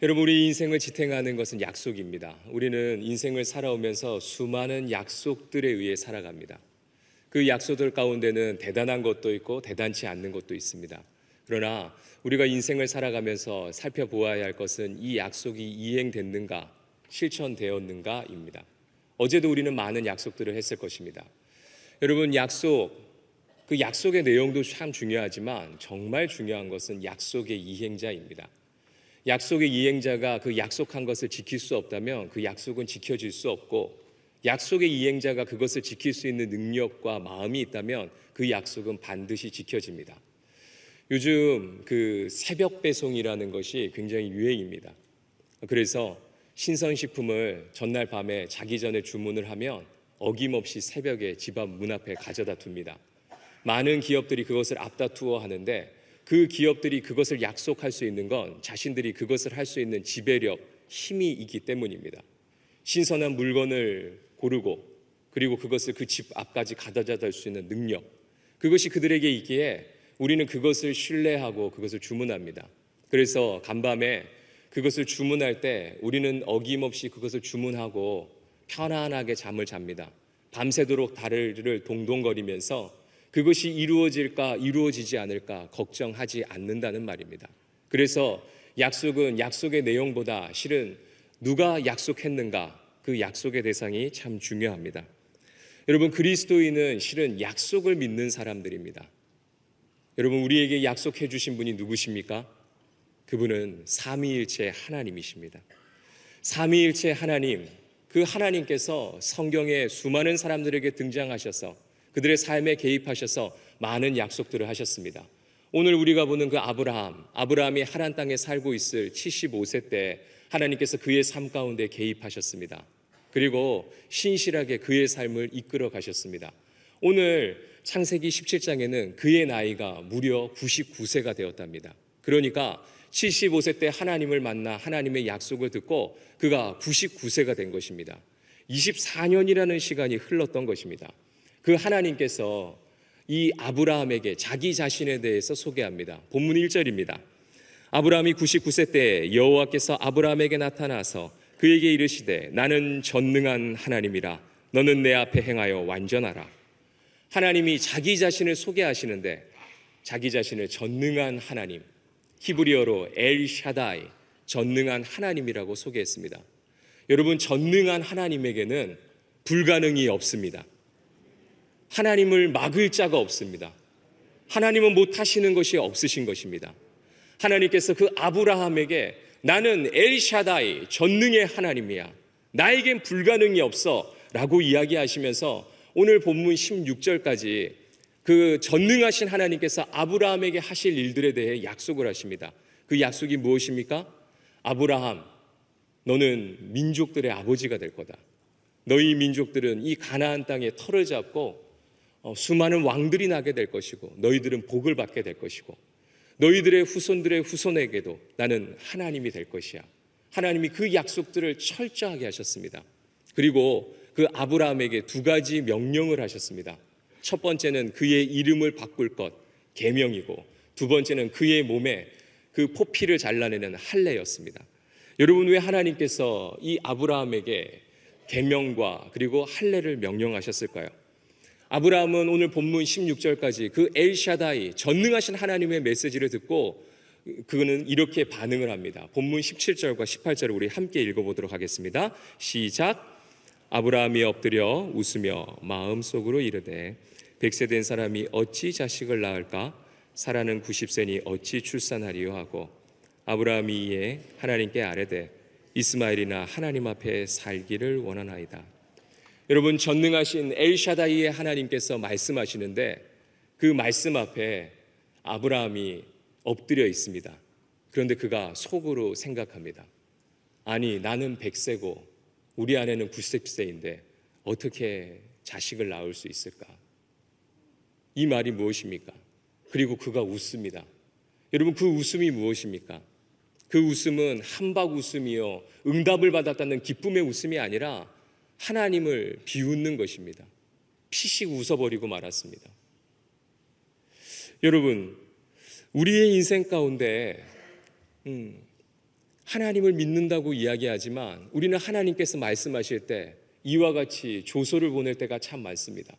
여러분, 우리 인생을 지탱하는 것은 약속입니다. 우리는 인생을 살아오면서 수많은 약속들에 의해 살아갑니다. 그 약속들 가운데는 대단한 것도 있고 대단치 않는 것도 있습니다. 그러나 우리가 인생을 살아가면서 살펴보아야 할 것은 이 약속이 이행됐는가, 실천되었는가입니다. 어제도 우리는 많은 약속들을 했을 것입니다. 여러분, 그 약속의 내용도 참 중요하지만 정말 중요한 것은 약속의 이행자입니다. 약속의 이행자가 그 약속한 것을 지킬 수 없다면 그 약속은 지켜질 수 없고, 약속의 이행자가 그것을 지킬 수 있는 능력과 마음이 있다면 그 약속은 반드시 지켜집니다. 요즘 그 새벽 배송이라는 것이 굉장히 유행입니다. 그래서 신선식품을 전날 밤에 자기 전에 주문을 하면 어김없이 새벽에 집 앞 문 앞에 가져다 둡니다. 많은 기업들이 그것을 앞다투어 하는데, 그 기업들이 그것을 약속할 수 있는 건 자신들이 그것을 할 수 있는 지배력, 힘이 있기 때문입니다. 신선한 물건을 고르고 그리고 그것을 그 집 앞까지 가져다 줄 수 있는 능력, 그것이 그들에게 있기에 우리는 그것을 신뢰하고 그것을 주문합니다. 그래서 간밤에 그것을 주문할 때 우리는 어김없이 그것을 주문하고 편안하게 잠을 잡니다. 밤새도록 다리를 동동거리면서 그것이 이루어질까 이루어지지 않을까 걱정하지 않는다는 말입니다. 그래서 약속은 약속의 내용보다 실은 누가 약속했는가, 그 약속의 대상이 참 중요합니다. 여러분, 그리스도인은 실은 약속을 믿는 사람들입니다. 여러분, 우리에게 약속해 주신 분이 누구십니까? 그분은 삼위일체 하나님이십니다. 삼위일체 하나님, 그 하나님께서 성경에 수많은 사람들에게 등장하셔서 그들의 삶에 개입하셔서 많은 약속들을 하셨습니다. 오늘 우리가 보는 그 아브라함이 하란 땅에 살고 있을 75세 때 하나님께서 그의 삶 가운데 개입하셨습니다. 그리고 신실하게 그의 삶을 이끌어 가셨습니다. 오늘 창세기 17장에는 그의 나이가 무려 99세가 되었답니다. 그러니까 75세 때 하나님을 만나 하나님의 약속을 듣고 그가 99세가 된 것입니다. 24년이라는 시간이 흘렀던 것입니다. 그 하나님께서 이 아브라함에게 자기 자신에 대해서 소개합니다. 본문 1절입니다. 아브라함이 99세 때 여호와께서 아브라함에게 나타나서 그에게 이르시되 나는 전능한 하나님이라 너는 내 앞에 행하여 완전하라. 하나님이 자기 자신을 소개하시는데 자기 자신을 전능한 하나님, 히브리어로 엘샤다이, 전능한 하나님이라고 소개했습니다. 여러분, 전능한 하나님에게는 불가능이 없습니다. 하나님을 막을 자가 없습니다. 하나님은 못하시는 것이 없으신 것입니다. 하나님께서 그 아브라함에게 나는 엘샤다이, 전능의 하나님이야, 나에겐 불가능이 없어 라고 이야기하시면서 오늘 본문 16절까지 그 전능하신 하나님께서 아브라함에게 하실 일들에 대해 약속을 하십니다. 그 약속이 무엇입니까? 아브라함, 너는 민족들의 아버지가 될 거다. 너희 민족들은 이 가나안 땅에 터를 잡고 수많은 왕들이 나게 될 것이고 너희들은 복을 받게 될 것이고 너희들의 후손들의 후손에게도 나는 하나님이 될 것이야. 하나님이 그 약속들을 철저하게 하셨습니다. 그리고 그 아브라함에게 두 가지 명령을 하셨습니다. 첫 번째는 그의 이름을 바꿀 것, 계명이고, 두 번째는 그의 몸에 그 포피를 잘라내는 할례였습니다. 여러분, 왜 하나님께서 이 아브라함에게 계명과 그리고 할례를 명령하셨을까요? 아브라함은 오늘 본문 16절까지 그 엘샤다이, 전능하신 하나님의 메시지를 듣고 그는 이렇게 반응을 합니다. 본문 17절과 18절을 우리 함께 읽어보도록 하겠습니다. 시작. 아브라함이 엎드려 웃으며 마음속으로 이르되 100세 된 사람이 어찌 자식을 낳을까? 사라는 90세니 어찌 출산하리요 하고 아브라함이 이에 하나님께 아뢰되 이스마엘이나 하나님 앞에 살기를 원하나이다. 여러분, 전능하신 엘샤다이의 하나님께서 말씀하시는데 그 말씀 앞에 아브라함이 엎드려 있습니다. 그런데 그가 속으로 생각합니다. 아니, 나는 100세고 우리 아내는 90세인데 어떻게 자식을 낳을 수 있을까? 이 말이 무엇입니까? 그리고 그가 웃습니다. 여러분, 그 웃음이 무엇입니까? 그 웃음은 한박 웃음이요, 응답을 받았다는 기쁨의 웃음이 아니라 하나님을 비웃는 것입니다. 피식 웃어버리고 말았습니다. 여러분, 우리의 인생 가운데 하나님을 믿는다고 이야기하지만 우리는 하나님께서 말씀하실 때 이와 같이 조소를 보낼 때가 참 많습니다.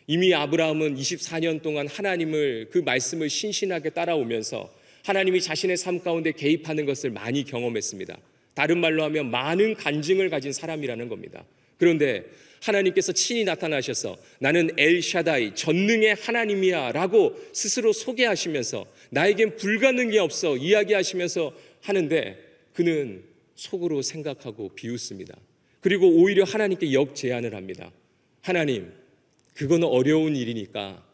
이미 아브라함은 24년 동안 하나님을 그 말씀을 신신하게 따라오면서 하나님이 자신의 삶 가운데 개입하는 것을 많이 경험했습니다. 다른 말로 하면 많은 간증을 가진 사람이라는 겁니다. 그런데 하나님께서 친히 나타나셔서 나는 엘샤다이 전능의 하나님이야 라고 스스로 소개하시면서 나에겐 불가능이 없어 이야기하시면서 하는데 그는 속으로 생각하고 비웃습니다. 그리고 오히려 하나님께 역제안을 합니다. 하나님, 그건 어려운 일이니까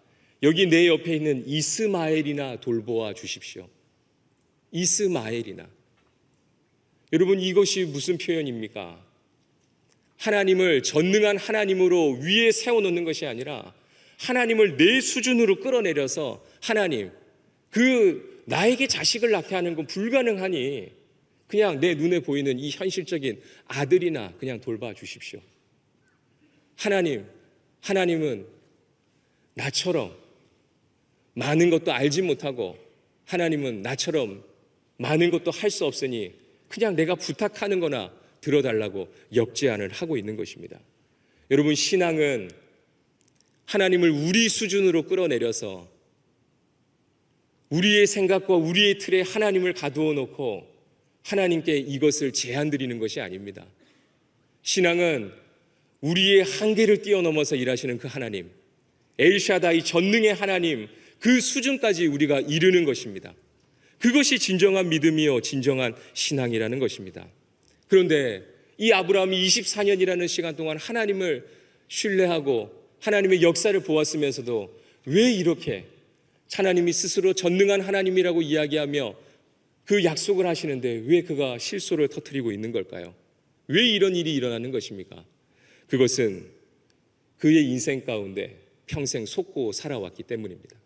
여기 내 옆에 있는 이스마엘이나 돌보아 주십시오. 이스마엘이나. 여러분, 이것이 무슨 표현입니까? 하나님을 전능한 하나님으로 위에 세워놓는 것이 아니라 하나님을 내 수준으로 끌어내려서 하나님, 그 나에게 자식을 낳게 하는 건 불가능하니 그냥 내 눈에 보이는 이 현실적인 아들이나 그냥 돌봐 주십시오. 하나님은 나처럼 많은 것도 알지 못하고 하나님은 나처럼 많은 것도 할 수 없으니 그냥 내가 부탁하는 거나 들어달라고 역제안을 하고 있는 것입니다. 여러분, 신앙은 하나님을 우리 수준으로 끌어내려서 우리의 생각과 우리의 틀에 하나님을 가두어 놓고 하나님께 이것을 제안드리는 것이 아닙니다. 신앙은 우리의 한계를 뛰어넘어서 일하시는 그 하나님, 엘샤다이 전능의 하나님, 그 수준까지 우리가 이르는 것입니다. 그것이 진정한 믿음이요 진정한 신앙이라는 것입니다. 그런데 이 아브라함이 24년이라는 시간 동안 하나님을 신뢰하고 하나님의 역사를 보았으면서도 왜 이렇게 하나님이 스스로 전능한 하나님이라고 이야기하며 그 약속을 하시는데 왜 그가 실소를 터뜨리고 있는 걸까요? 왜 이런 일이 일어나는 것입니까? 그것은 그의 인생 가운데 평생 속고 살아왔기 때문입니다.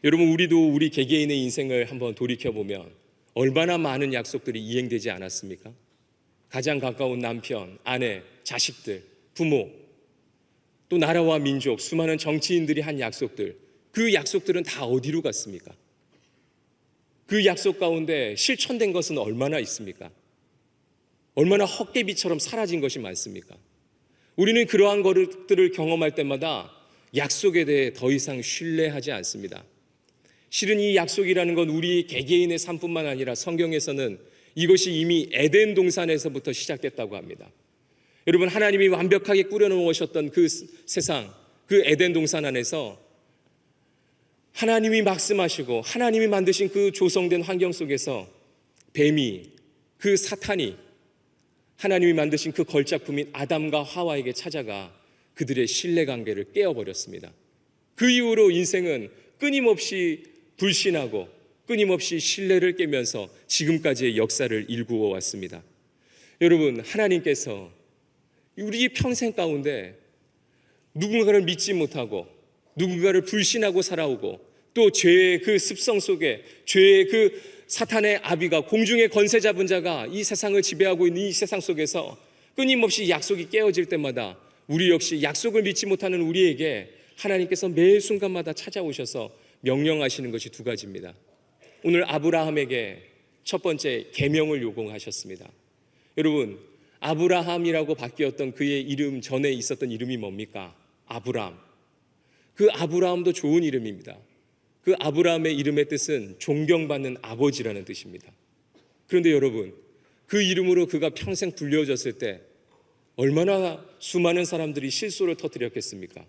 여러분, 우리도 우리 개개인의 인생을 한번 돌이켜보면 얼마나 많은 약속들이 이행되지 않았습니까? 가장 가까운 남편, 아내, 자식들, 부모, 또 나라와 민족, 수많은 정치인들이 한 약속들, 그 약속들은 다 어디로 갔습니까? 그 약속 가운데 실천된 것은 얼마나 있습니까? 얼마나 헛개비처럼 사라진 것이 많습니까? 우리는 그러한 것들을 경험할 때마다 약속에 대해 더 이상 신뢰하지 않습니다. 실은 이 약속이라는 건 우리 개개인의 삶뿐만 아니라 성경에서는 이것이 이미 에덴 동산에서부터 시작됐다고 합니다. 여러분, 하나님이 완벽하게 꾸려놓으셨던 그 세상, 그 에덴 동산 안에서 하나님이 말씀하시고 하나님이 만드신 그 조성된 환경 속에서 뱀이, 그 사탄이 하나님이 만드신 그 걸작품인 아담과 하와에게 찾아가 그들의 신뢰관계를 깨어버렸습니다. 그 이후로 인생은 끊임없이 불신하고 끊임없이 신뢰를 깨면서 지금까지의 역사를 일구어 왔습니다. 여러분, 하나님께서 우리 평생 가운데 누군가를 믿지 못하고 누군가를 불신하고 살아오고 또 죄의 그 습성 속에 죄의 그 사탄의 아비가 공중의 권세 잡은 자가 이 세상을 지배하고 있는 이 세상 속에서 끊임없이 약속이 깨어질 때마다 우리 역시 약속을 믿지 못하는 우리에게 하나님께서 매 순간마다 찾아오셔서 명령하시는 것이 두 가지입니다. 오늘 아브라함에게 첫 번째 계명을 요구하셨습니다. 여러분, 아브라함이라고 바뀌었던 그의 이름 전에 있었던 이름이 뭡니까? 아브람. 그 아브라함도 좋은 이름입니다. 그 아브라함의 이름의 뜻은 존경받는 아버지라는 뜻입니다. 그런데 여러분, 그 이름으로 그가 평생 불려졌을 때 얼마나 수많은 사람들이 실소를 터뜨렸겠습니까?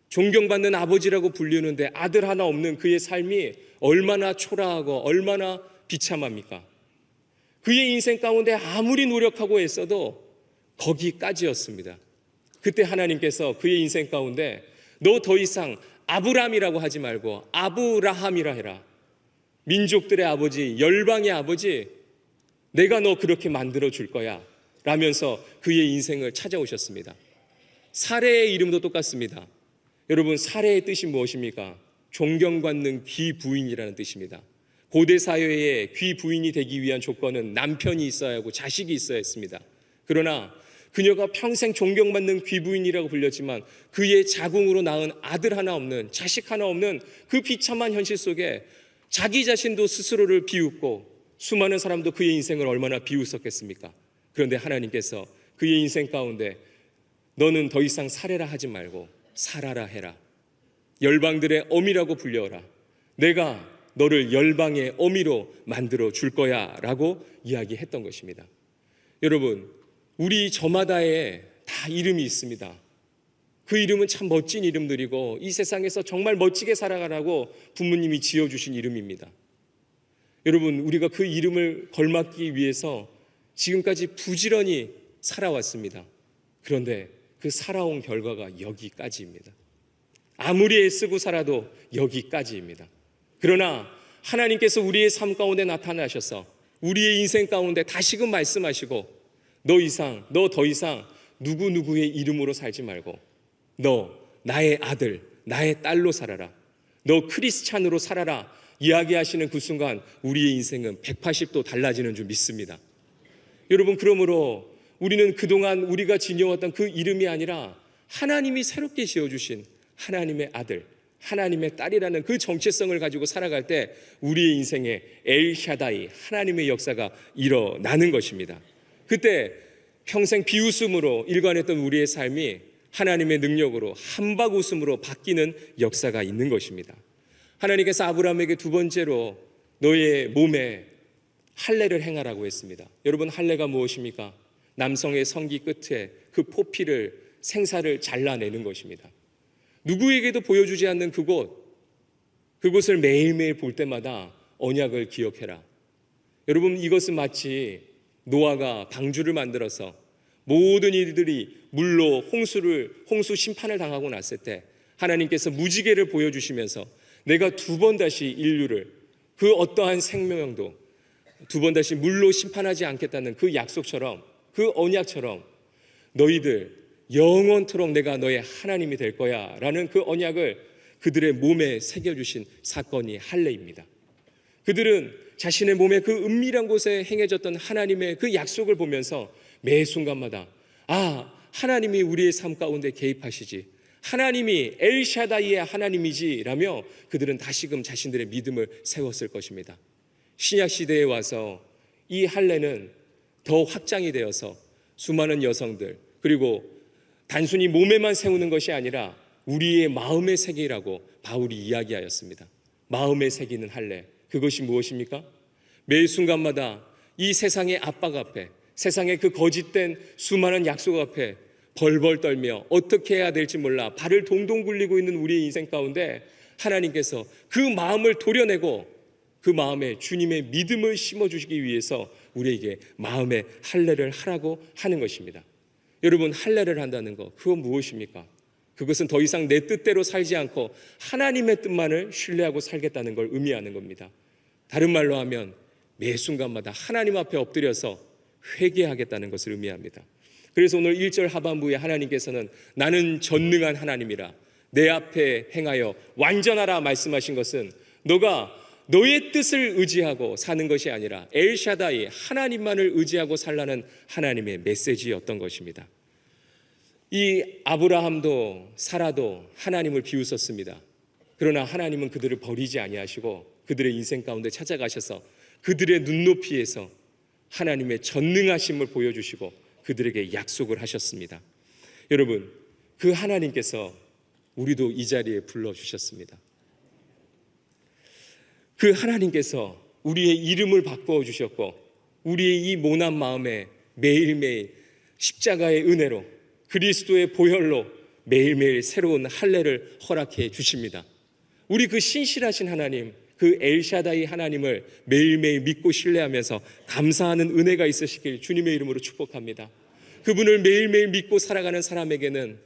존경받는 아버지라고 불리는데 아들 하나 없는 그의 삶이 얼마나 초라하고 얼마나 비참합니까? 그의 인생 가운데 아무리 노력하고 애써도 거기까지였습니다. 그때 하나님께서 그의 인생 가운데 너 더 이상 아브람이라고 하지 말고 아브라함이라 해라. 민족들의 아버지, 열방의 아버지, 내가 너 그렇게 만들어 줄 거야 라면서 그의 인생을 찾아오셨습니다. 사레의 이름도 똑같습니다. 여러분, 사레의 뜻이 무엇입니까? 존경받는 귀부인이라는 뜻입니다. 고대 사회에 귀부인이 되기 위한 조건은 남편이 있어야 하고 자식이 있어야 했습니다. 그러나 그녀가 평생 존경받는 귀부인이라고 불렸지만 그의 자궁으로 낳은 아들 하나 없는, 자식 하나 없는 그 비참한 현실 속에 자기 자신도 스스로를 비웃고 수많은 사람도 그의 인생을 얼마나 비웃었겠습니까? 그런데 하나님께서 그의 인생 가운데 너는 더 이상 살해라 하지 말고 살아라 해라. 열방들의 어미라고 불려라. 내가 너를 열방의 어미로 만들어 줄 거야 라고 이야기했던 것입니다. 여러분, 우리 저마다에 다 이름이 있습니다. 그 이름은 참 멋진 이름들이고 이 세상에서 정말 멋지게 살아가라고 부모님이 지어주신 이름입니다. 여러분, 우리가 그 이름을 걸맞기 위해서 지금까지 부지런히 살아왔습니다. 그런데 그 살아온 결과가 여기까지입니다. 아무리 애쓰고 살아도 여기까지입니다. 그러나 하나님께서 우리의 삶 가운데 나타나셔서 우리의 인생 가운데 다시금 말씀하시고 너 더 이상 누구누구의 이름으로 살지 말고 너 나의 아들, 나의 딸로 살아라. 너 크리스찬으로 살아라. 이야기하시는 그 순간 우리의 인생은 180도 달라지는 줄 믿습니다. 여러분, 그러므로 우리는 그동안 우리가 지녀왔던 그 이름이 아니라 하나님이 새롭게 지어주신 하나님의 아들, 하나님의 딸이라는 그 정체성을 가지고 살아갈 때 우리의 인생에 엘샤다이, 하나님의 역사가 일어나는 것입니다. 그때 평생 비웃음으로 일관했던 우리의 삶이 하나님의 능력으로 한박 웃음으로 바뀌는 역사가 있는 것입니다. 하나님께서 아브라함에게 두 번째로 너의 몸에 할례를 행하라고 했습니다. 여러분, 할례가 무엇입니까? 남성의 성기 끝에 그 포피를 생사를 잘라내는 것입니다. 누구에게도 보여주지 않는 그곳을 매일매일 볼 때마다 언약을 기억해라. 여러분, 이것은 마치 노아가 방주를 만들어서 모든 이들이 물로 홍수 심판을 당하고 났을 때 하나님께서 무지개를 보여주시면서 내가 두 번 다시 인류를 그 어떠한 생명도 두 번 다시 물로 심판하지 않겠다는 그 약속처럼, 그 언약처럼 너희들 영원토록 내가 너의 하나님이 될 거야 라는 그 언약을 그들의 몸에 새겨주신 사건이 할례입니다. 그들은 자신의 몸의 그 은밀한 곳에 행해졌던 하나님의 그 약속을 보면서 매 순간마다 하나님이 우리의 삶 가운데 개입하시지, 하나님이 엘샤다이의 하나님이지 라며 그들은 다시금 자신들의 믿음을 세웠을 것입니다. 신약 시대에 와서 이 할례는 더 확장이 되어서 수많은 여성들, 그리고 단순히 몸에만 세우는 것이 아니라 우리의 마음의 세계라고 바울이 이야기하였습니다. 마음에 새기는 할례, 그것이 무엇입니까? 매 순간마다 이 세상의 압박 앞에, 세상의 그 거짓된 수많은 약속 앞에 벌벌 떨며 어떻게 해야 될지 몰라 발을 동동 굴리고 있는 우리의 인생 가운데 하나님께서 그 마음을 도려내고 그 마음에 주님의 믿음을 심어주시기 위해서 우리에게 마음의 할례를 하라고 하는 것입니다. 여러분, 할례를 한다는 것, 그건 무엇입니까? 그것은 더 이상 내 뜻대로 살지 않고 하나님의 뜻만을 신뢰하고 살겠다는 걸 의미하는 겁니다. 다른 말로 하면 매 순간마다 하나님 앞에 엎드려서 회개하겠다는 것을 의미합니다. 그래서 오늘 1절 하반부에 하나님께서는 나는 전능한 하나님이라 내 앞에 행하여 완전하라 말씀하신 것은 너가 너의 뜻을 의지하고 사는 것이 아니라 엘샤다이 하나님만을 의지하고 살라는 하나님의 메시지였던 것입니다. 이 아브라함도 사라도 하나님을 비웃었습니다. 그러나 하나님은 그들을 버리지 아니하시고 그들의 인생 가운데 찾아가셔서 그들의 눈높이에서 하나님의 전능하심을 보여주시고 그들에게 약속을 하셨습니다. 여러분, 그 하나님께서 우리도 이 자리에 불러주셨습니다. 그 하나님께서 우리의 이름을 바꾸어 주셨고 우리의 이 모난 마음에 매일매일 십자가의 은혜로 그리스도의 보혈로 매일매일 새로운 할례를 허락해 주십니다. 우리 그 신실하신 하나님, 그 엘샤다이 하나님을 매일매일 믿고 신뢰하면서 감사하는 은혜가 있으시길 주님의 이름으로 축복합니다. 그분을 매일매일 믿고 살아가는 사람에게는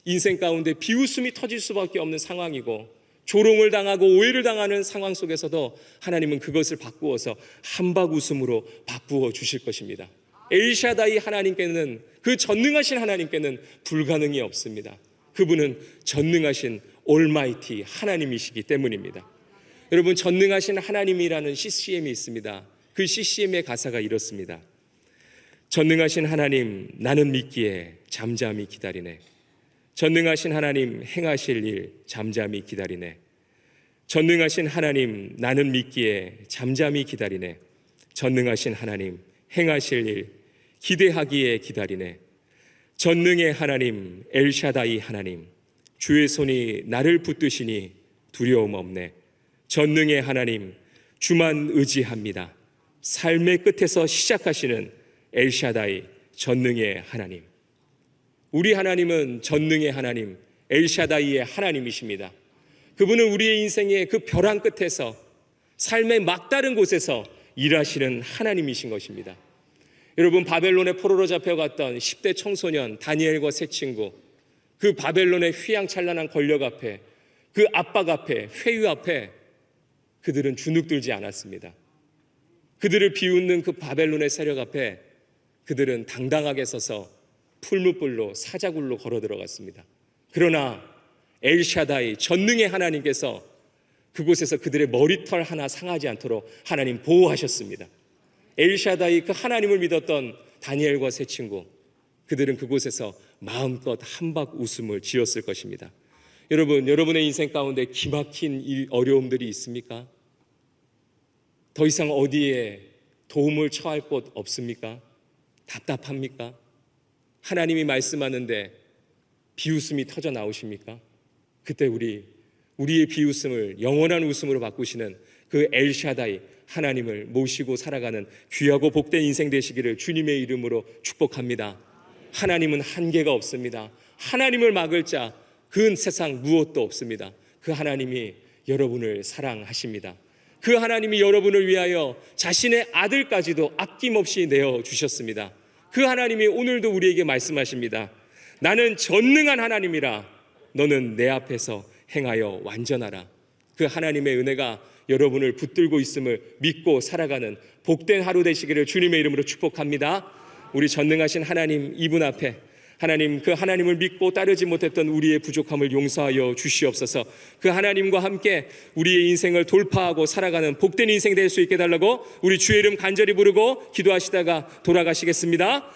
인생 가운데 비웃음이 터질 수밖에 없는 상황이고 조롱을 당하고 오해를 당하는 상황 속에서도 하나님은 그것을 바꾸어서 한박 웃음으로 바꾸어 주실 것입니다. 엘샤다이 하나님께는, 그 전능하신 하나님께는 불가능이 없습니다. 그분은 전능하신 올마이티 하나님이시기 때문입니다. 여러분, 전능하신 하나님이라는 CCM이 있습니다. 그 CCM의 가사가 이렇습니다. 전능하신 하나님, 나는 믿기에 잠잠히 기다리네. 전능하신 하나님, 행하실 일 잠잠히 기다리네. 전능하신 하나님, 나는 믿기에 잠잠히 기다리네. 전능하신 하나님 행하실 일 기대하기에 기다리네. 전능의 하나님 엘샤다이 하나님 주의 손이 나를 붙드시니 두려움 없네. 전능의 하나님 주만 의지합니다. 삶의 끝에서 시작하시는 엘샤다이 전능의 하나님. 우리 하나님은 전능의 하나님 엘샤다이의 하나님이십니다. 그분은 우리의 인생의 그 벼랑 끝에서 삶의 막다른 곳에서 일하시는 하나님이신 것입니다. 여러분, 바벨론의 포로로 잡혀갔던 10대 청소년 다니엘과 세 친구, 그 바벨론의 휘황찬란한 권력 앞에, 그 압박 앞에, 회유 앞에 그들은 주눅들지 않았습니다. 그들을 비웃는 그 바벨론의 세력 앞에 그들은 당당하게 서서 풀무불로 사자굴로 걸어 들어갔습니다. 그러나 엘샤다이 전능의 하나님께서 그곳에서 그들의 머리털 하나 상하지 않도록 하나님 보호하셨습니다. 엘샤다이 그 하나님을 믿었던 다니엘과 세 친구, 그들은 그곳에서 마음껏 한박 웃음을 지었을 것입니다. 여러분, 여러분의 인생 가운데 기막힌 어려움들이 있습니까? 더 이상 어디에 도움을 처할 곳 없습니까? 답답합니까? 하나님이 말씀하는데 비웃음이 터져 나오십니까? 그때 우리의 비웃음을 영원한 웃음으로 바꾸시는 그 엘샤다이 하나님을 모시고 살아가는 귀하고 복된 인생 되시기를 주님의 이름으로 축복합니다. 하나님은 한계가 없습니다. 하나님을 막을 자 그 세상 무엇도 없습니다. 그 하나님이 여러분을 사랑하십니다. 그 하나님이 여러분을 위하여 자신의 아들까지도 아낌없이 내어주셨습니다. 그 하나님이 오늘도 우리에게 말씀하십니다. 나는 전능한 하나님이라 너는 내 앞에서 행하여 완전하라. 그 하나님의 은혜가 여러분을 붙들고 있음을 믿고 살아가는 복된 하루 되시기를 주님의 이름으로 축복합니다. 우리 전능하신 하나님 이분 앞에 하나님, 그 하나님을 믿고 따르지 못했던 우리의 부족함을 용서하여 주시옵소서. 그 하나님과 함께 우리의 인생을 돌파하고 살아가는 복된 인생 될 수 있게 달라고 우리 주의 이름 간절히 부르고 기도하시다가 돌아가시겠습니다.